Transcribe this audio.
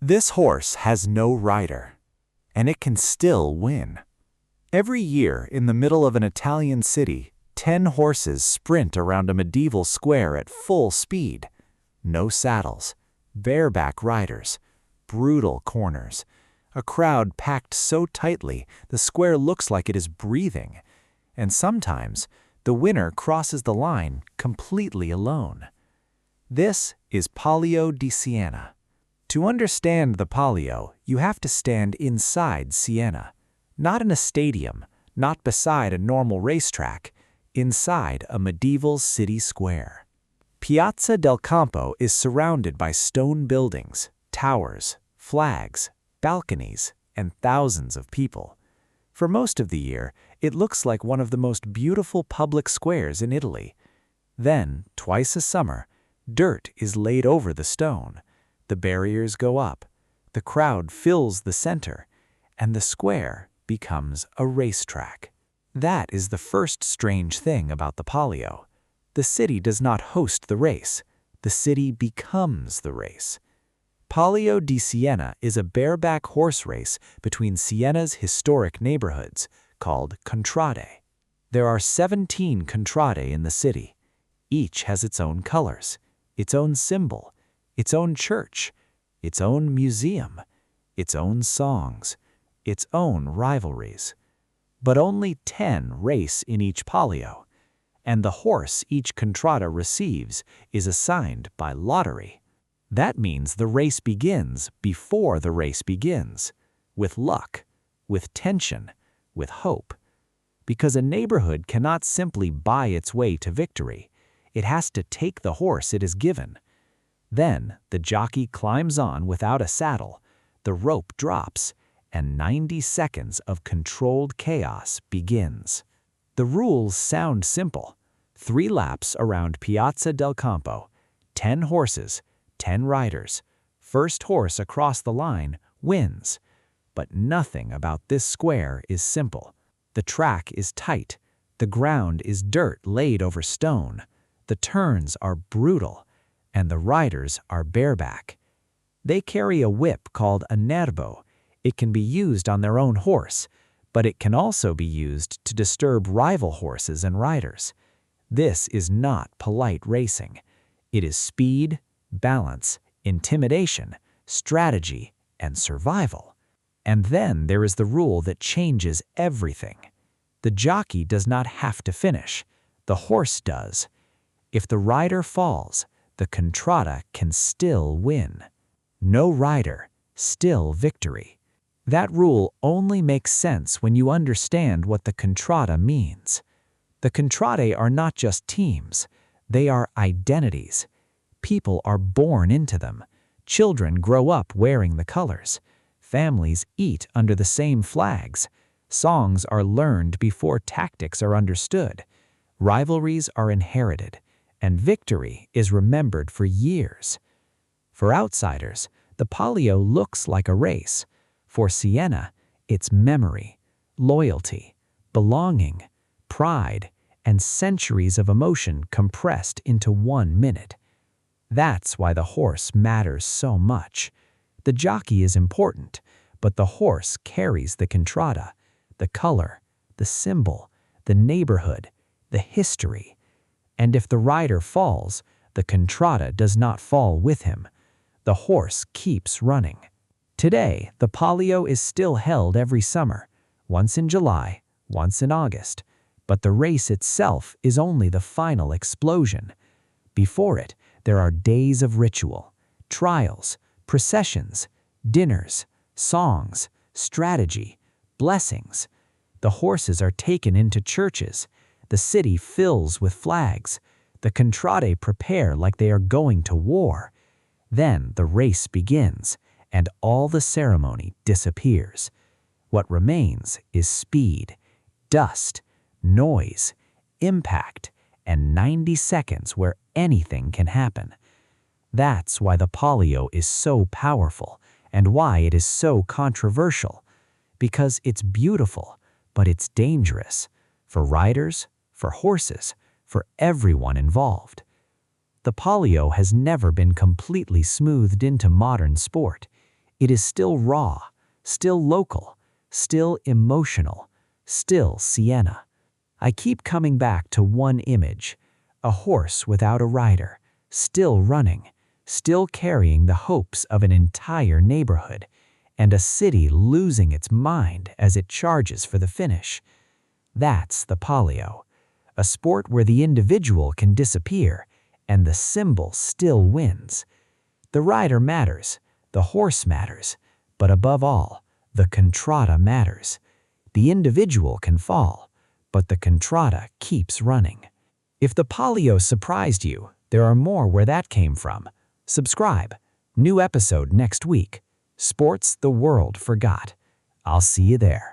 This horse has no rider, and it can still win. Every year, in the middle of an Italian city, 10 horses sprint around a medieval square at full speed. No saddles, bareback riders, brutal corners, a crowd packed so tightly the square looks like it is breathing, and sometimes the winner crosses the line completely alone. This is Palio di Siena. To understand the Palio, you have to stand inside Siena, not in a stadium, not beside a normal racetrack, inside a medieval city square. Piazza del Campo is surrounded by stone buildings, towers, flags, balconies, and thousands of people. For most of the year, it looks like one of the most beautiful public squares in Italy. Then, twice a summer, dirt is laid over the stone. The barriers go up, the crowd fills the center, and the square becomes a racetrack. That is the first strange thing about the Palio. The city does not host the race, the city becomes the race. Palio di Siena is a bareback horse race between Siena's historic neighborhoods, called contrade. There are 17 contrade in the city. Each has its own colors, its own symbol, its own church, its own museum, its own songs, its own rivalries. But only 10 race in each Palio, and the horse each contrada receives is assigned by lottery. That means the race begins before the race begins, with luck, with tension, with hope. Because a neighborhood cannot simply buy its way to victory, it has to take the horse it is given. Then the jockey climbs on without a saddle, the rope drops, and 90 seconds of controlled chaos begins. The rules sound simple. 3 laps around Piazza del Campo, 10 horses, 10 riders. First horse across the line wins. But nothing about this square is simple. The track is tight. The ground is dirt laid over stone. The turns are brutal, and the riders are bareback. They carry a whip called a nervo. It can be used on their own horse, but it can also be used to disturb rival horses and riders. This is not polite racing. It is speed, balance, intimidation, strategy, and survival. And then there is the rule that changes everything. The jockey does not have to finish. The horse does. If the rider falls, the contrada can still win. No rider, still victory. That rule only makes sense when you understand what the contrada means. The contrade are not just teams, they are identities. People are born into them. Children grow up wearing the colors. Families eat under the same flags. Songs are learned before tactics are understood. Rivalries are inherited, and victory is remembered for years. For outsiders, the Palio looks like a race. For Siena, it's memory, loyalty, belonging, pride, and centuries of emotion compressed into 1 minute. That's why the horse matters so much. The jockey is important, but the horse carries the contrada, the color, the symbol, the neighborhood, the history. And if the rider falls, the contrada does not fall with him. The horse keeps running. Today, the Palio is still held every summer, once in July, once in August. But the race itself is only the final explosion. Before it, there are days of ritual, trials, processions, dinners, songs, strategy, blessings. The horses are taken into churches. The city fills with flags. The contrade prepare like they are going to war. Then the race begins, and all the ceremony disappears. What remains is speed, dust, noise, impact, and 90 seconds where anything can happen. That's why the Palio is so powerful and why it is so controversial. Because it's beautiful, but it's dangerous. For riders, for horses, for everyone involved. The Palio has never been completely smoothed into modern sport. It is still raw, still local, still emotional, still Siena. I keep coming back to one image, a horse without a rider, still running, still carrying the hopes of an entire neighborhood, and a city losing its mind as it charges for the finish. That's the Palio, a sport where the individual can disappear and the symbol still wins. The rider matters, the horse matters, but above all, the contrada matters. The individual can fall, but the contrada keeps running. If the Palio surprised you, there are more where that came from. Subscribe. New episode next week. Sports the world forgot. I'll see you there.